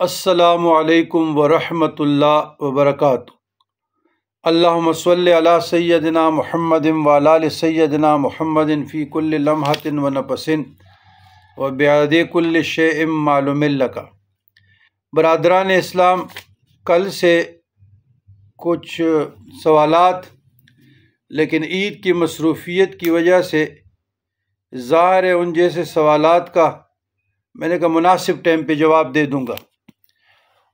السلام علیکم ورحمۃ اللہ وبرکاتہ۔ اللہم صلی علی سیدنا محمد وعلی آل سیدنا محمد فی کل لمحۃ ونفس وبعدد کل شیء معلوم لک۔ برادران اسلام، کل سے کچھ سوالات، لیکن عید کی مصروفیت کی وجہ سے ظاہر ہے ان جیسے سوالات کا میں نے کہا مناسب ٹائم پہ جواب دے دوں گا۔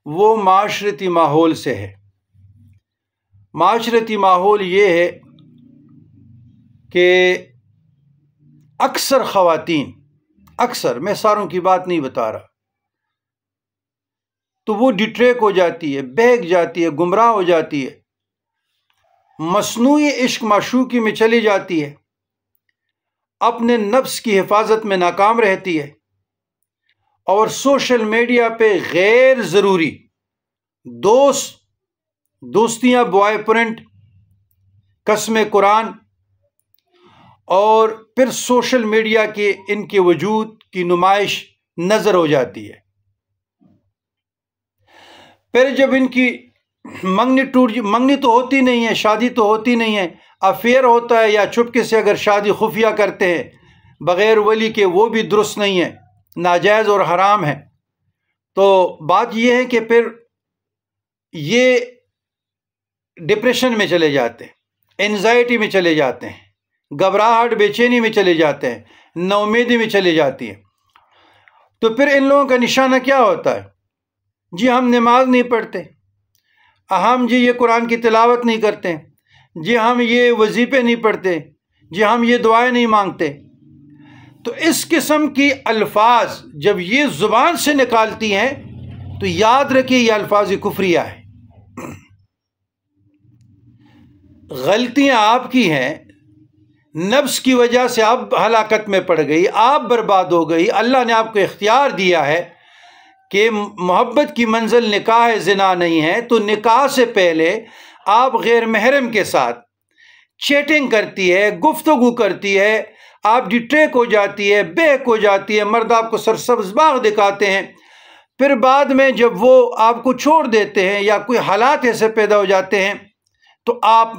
وہ معاشرتی ماحول سے ہے۔ معاشرتی ماحول یہ ہے کہ اکثر خواتین، میں ساروں کی بات نہیں بتا رہا، تو وہ ڈٹریک ہو جاتی ہے، بہک جاتی ہے، گمراہ ہو جاتی ہے، مصنوعی عشق معشوقی میں چلی جاتی ہے، اپنے نفس کی حفاظت میں ناکام رہتی ہے، اور سوشل میڈیا پہ غیر ضروری دوستیاں، بوائے فرینڈ، قسم قرآن، اور پھر سوشل میڈیا کے ان کے وجود کی نمائش نظر ہو جاتی ہے۔ پھر جب ان کی منگنی تو ہوتی نہیں ہے، شادی تو ہوتی نہیں ہے، افیئر ہوتا ہے، یا چپکے سے اگر شادی خفیہ کرتے ہیں بغیر ولی کے، وہ بھی درست نہیں ہے، ناجائز اور حرام ہے۔ تو بات یہ ہے کہ پھر یہ ڈپریشن میں چلے جاتے ہیں، اینزائٹی میں چلے جاتے ہیں، گھبراہٹ، بے چینی میں چلے جاتے ہیں، نا امیدی میں چلے جاتی ہیں۔ تو پھر ان لوگوں کا نشانہ کیا ہوتا ہے؟ جی ہم نماز نہیں پڑھتے، ہم جی یہ قرآن کی تلاوت نہیں کرتے، جی ہم یہ وظیفے نہیں پڑھتے، جی ہم یہ دعائیں نہیں مانگتے۔ تو اس قسم کی الفاظ جب یہ زبان سے نکالتی ہیں تو یاد رکھیے یہ الفاظ کفریہ ہے۔ غلطیاں آپ کی ہیں، نفس کی وجہ سے آپ ہلاکت میں پڑ گئی، آپ برباد ہو گئی۔ اللہ نے آپ کو اختیار دیا ہے کہ محبت کی منزل نکاح زنا نہیں ہے، تو نکاح سے پہلے آپ غیر محرم کے ساتھ چیٹنگ کرتی ہے، گفتگو کرتی ہے، آپ ڈٹریک ہو جاتی ہے، بہک ہو جاتی ہے، مرد آپ کو سرسبز باغ دکھاتے ہیں، پھر بعد میں جب وہ آپ کو چھوڑ دیتے ہیں یا کوئی حالات ایسے پیدا ہو جاتے ہیں تو آپ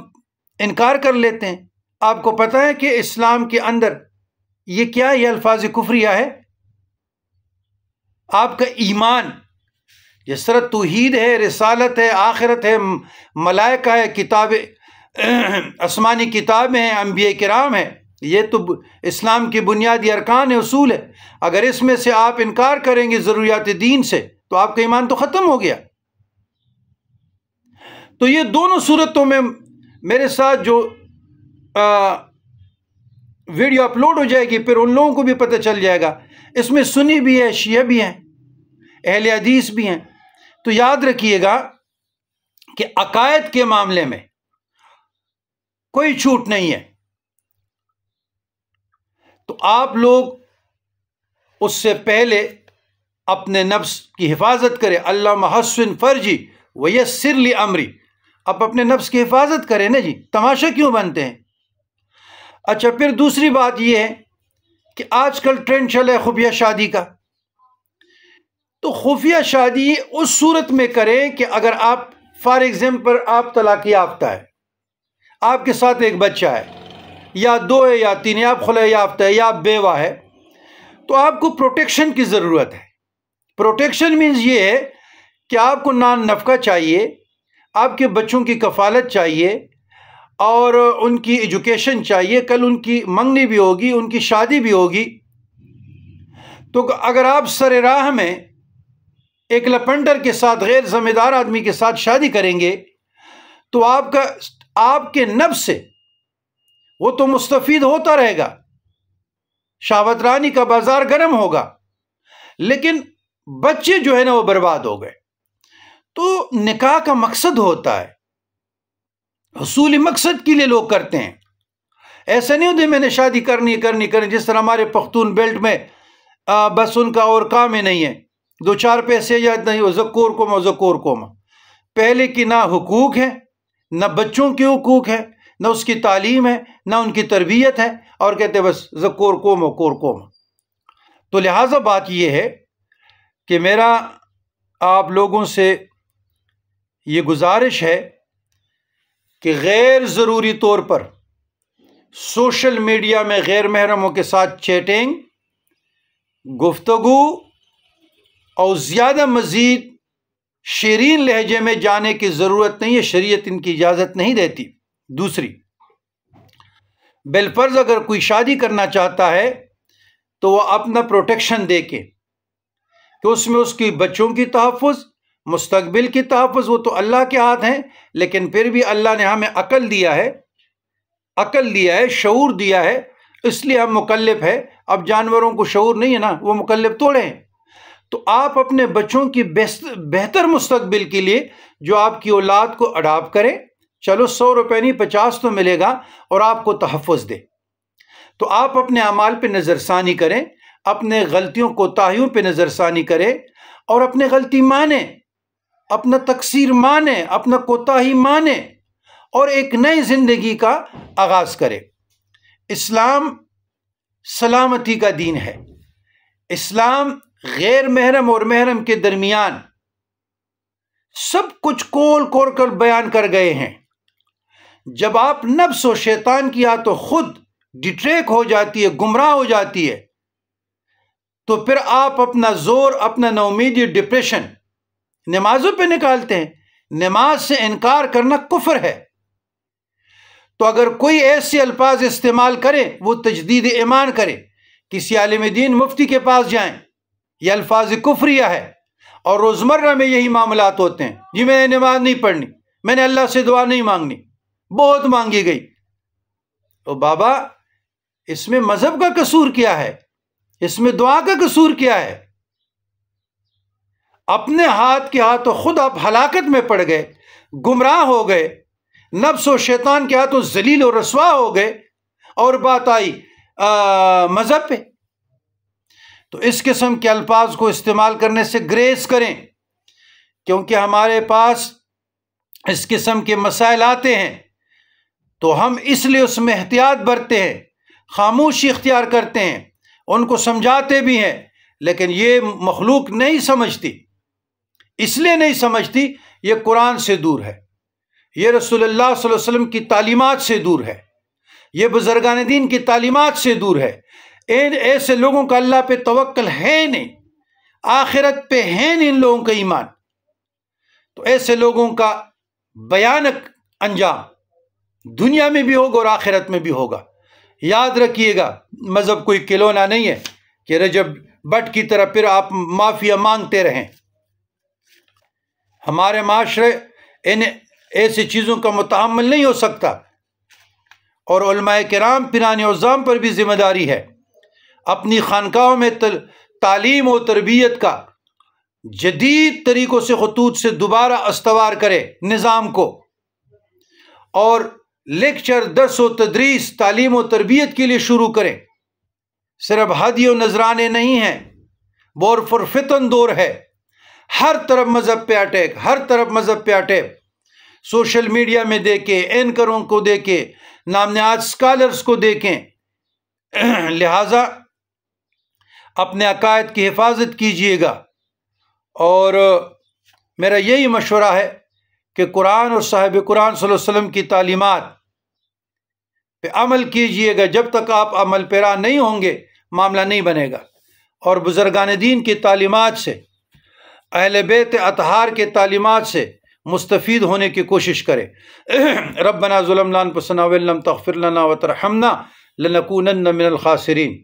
انکار کر لیتے ہیں۔ آپ کو پتہ ہے کہ اسلام کے اندر یہ کیا، یہ الفاظ کفریہ ہے۔ آپ کا ایمان جس طرح توحید ہے، رسالت ہے، آخرت ہے، ملائکہ ہے، کتاب، آسمانی کتابیں ہیں، انبیاء کرام ہیں، یہ تو اسلام کی بنیادی ارکان اصول ہے۔ اگر اس میں سے آپ انکار کریں گے ضروریات دین سے تو آپ کا ایمان تو ختم ہو گیا۔ تو یہ دونوں صورتوں میں میرے ساتھ جو ویڈیو اپلوڈ ہو جائے گی، پھر ان لوگوں کو بھی پتہ چل جائے گا۔ اس میں سنی بھی ہے، شیعہ بھی ہیں، اہل حدیث بھی ہیں۔ تو یاد رکھیے گا کہ عقائد کے معاملے میں کوئی چھوٹ نہیں ہے۔ تو آپ لوگ اس سے پہلے اپنے نفس کی حفاظت کریں۔ اللہم حسن فرجی ویسر لی امری۔ آپ اپنے نفس کی حفاظت کریں نا جی، تماشا کیوں بنتے ہیں؟ اچھا، پھر دوسری بات یہ ہے کہ آج کل ٹرینڈ چلا ہے خفیہ شادی کا۔ تو خفیہ شادی اس صورت میں کریں کہ اگر آپ فار ایگزامپل آپ طلاق یافتہ ہے، آپ کے ساتھ ایک بچہ ہے، یا دو ہے یا تین، یا آپ خلع یافتہ ہے، یا آپ بیوہ ہے، تو آپ کو پروٹیکشن کی ضرورت ہے۔ پروٹیکشن مینز یہ ہے کہ آپ کو نان نفقہ چاہیے، آپ کے بچوں کی کفالت چاہیے، اور ان کی ایجوکیشن چاہیے، کل ان کی منگنی بھی ہوگی، ان کی شادی بھی ہوگی۔ تو اگر آپ سر راہ میں ایک لپنڈر کے ساتھ، غیر ذمہ دار آدمی کے ساتھ شادی کریں گے تو آپ کے نفس سے وہ تو مستفید ہوتا رہے گا، شہوت رانی کا بازار گرم ہوگا، لیکن بچے جو ہے نا وہ برباد ہو گئے۔ تو نکاح کا مقصد ہوتا ہے، حصولی مقصد کے لیے لوگ کرتے ہیں۔ ایسا نہیں ہوتا میں نے شادی کرنی جس طرح ہمارے پختون بیلٹ میں بس ان کا اور کام ہی نہیں ہے، دو چار پیسے یاد نہیں، ذکور کوما۔ پہلے کی نہ حقوق ہے، نہ بچوں کے حقوق ہے، نہ اس کی تعلیم ہے، نہ ان کی تربیت ہے، اور کہتے بس ذکور کوما۔ تو لہٰذا بات یہ ہے کہ میرا آپ لوگوں سے یہ گزارش ہے کہ غیر ضروری طور پر سوشل میڈیا میں غیر محرموں کے ساتھ چیٹنگ، گفتگو اور زیادہ مزید شیرین لہجے میں جانے کی ضرورت نہیں ہے، شریعت ان کی اجازت نہیں دیتی۔ دوسری، بالفرض اگر کوئی شادی کرنا چاہتا ہے تو وہ اپنا پروٹیکشن دے کے کہ اس میں اس کی بچوں کی تحفظ، مستقبل کی تحفظ، وہ تو اللہ کے ہاتھ ہیں، لیکن پھر بھی اللہ نے ہمیں عقل دیا ہے، شعور دیا ہے، اس لیے ہم مکلف ہے۔ اب جانوروں کو شعور نہیں ہے نا، وہ مکلف توڑے ہیں۔ تو آپ اپنے بچوں کی بہتر مستقبل کے لیے جو آپ کی اولاد کو اڈاپٹ کریں، چلو 100 روپے نہیں 50 تو ملے گا، اور آپ کو تحفظ دے۔ تو آپ اپنے اعمال پہ نظر ثانی کریں، اپنے غلطیوں کوتاہیوں پہ نظر ثانی کریں، اور اپنے غلطی مانیں، اپنا تقصیر مانیں، اپنا کوتاہی مانیں، اور ایک نئی زندگی کا آغاز کریں۔ اسلام سلامتی کا دین ہے۔ اسلام غیر محرم اور محرم کے درمیان سب کچھ کھول کر بیان کر گئے ہیں۔ جب آپ نفس و شیطان کی تو خود ڈٹریک ہو جاتی ہے، گمراہ ہو جاتی ہے، تو پھر آپ اپنا زور، اپنا نومیدی، ڈپریشن نمازوں پہ نکالتے ہیں۔ نماز سے انکار کرنا کفر ہے۔ تو اگر کوئی ایسے الفاظ استعمال کرے، وہ تجدید ایمان کرے، کسی عالم دین مفتی کے پاس جائیں، یہ الفاظ کفریہ ہے، اور روزمرہ میں یہی معاملات ہوتے ہیں۔ جی میں نے نماز نہیں پڑھنی، میں نے اللہ سے دعا نہیں مانگنی، بہت مانگی گئی۔ تو بابا، اس میں مذہب کا قصور کیا ہے؟ اس میں دعا کا قصور کیا ہے؟ اپنے ہاتھ کے ہاتھوں خود آپ ہلاکت میں پڑ گئے، گمراہ ہو گئے، نفس و شیطان کے ہاتھوں ذلیل و رسوا ہو گئے، اور بات آئی مذہب پہ۔ تو اس قسم کے الفاظ کو استعمال کرنے سے گریز کریں، کیونکہ ہمارے پاس اس قسم کے مسائل آتے ہیں تو ہم اس لیے اس میں احتیاط برتتے ہیں، خاموشی اختیار کرتے ہیں، ان کو سمجھاتے بھی ہیں، لیکن یہ مخلوق نہیں سمجھتی۔ اس لیے نہیں سمجھتی، یہ قرآن سے دور ہے، یہ رسول اللہ صلی اللہ علیہ وسلم کی تعلیمات سے دور ہے، یہ بزرگان دین کی تعلیمات سے دور ہے۔ ایسے لوگوں کا اللہ پہ توکل ہے نہیں، آخرت پہ ہے نہیں ان لوگوں کا ایمان۔ تو ایسے لوگوں کا بھیانک انجام دنیا میں بھی ہوگا اور آخرت میں بھی ہوگا۔ یاد رکھیے گا، مذہب کوئی کھلونا نہیں ہے کہ رجب بٹ کی طرح پھر آپ معافیا مانگتے رہیں۔ ہمارے معاشرے ان ایسی چیزوں کا متحمل نہیں ہو سکتا، اور علماء کرام پیران عظام پر بھی ذمہ داری ہے، اپنی خانقاہوں میں تعلیم و تربیت کا جدید طریقوں سے خطوط سے دوبارہ استوار کرے نظام کو، اور لیکچر، درس و تدریس تعلیم و تربیت کے لیے شروع کریں۔ صرف ہدی و نذرانے نہیں ہیں، بور پر فتن دور ہے، ہر طرف مذہب پہ اٹیک، ہر طرف مذہب پہ اٹیک۔ سوشل میڈیا میں دیکھیں، اینکروں کو دیکھیں، نام نہاد اسکالرز کو دیکھیں۔ لہٰذا اپنے عقائد کی حفاظت کیجیے گا، اور میرا یہی مشورہ ہے کہ قرآن اور صاحب قرآن صلی اللہ علیہ وسلم کی تعلیمات پہ عمل کیجیے گا۔ جب تک آپ عمل پیرا نہیں ہوں گے، معاملہ نہیں بنے گا۔ اور بزرگان دین کی تعلیمات سے، اہل بیت اطہار کے تعلیمات سے مستفید ہونے کی کوشش کرے۔ ربنا ظلمنا انفسنا وان لم تغفر لنا وترحمنا لنکونن من الخاسرین۔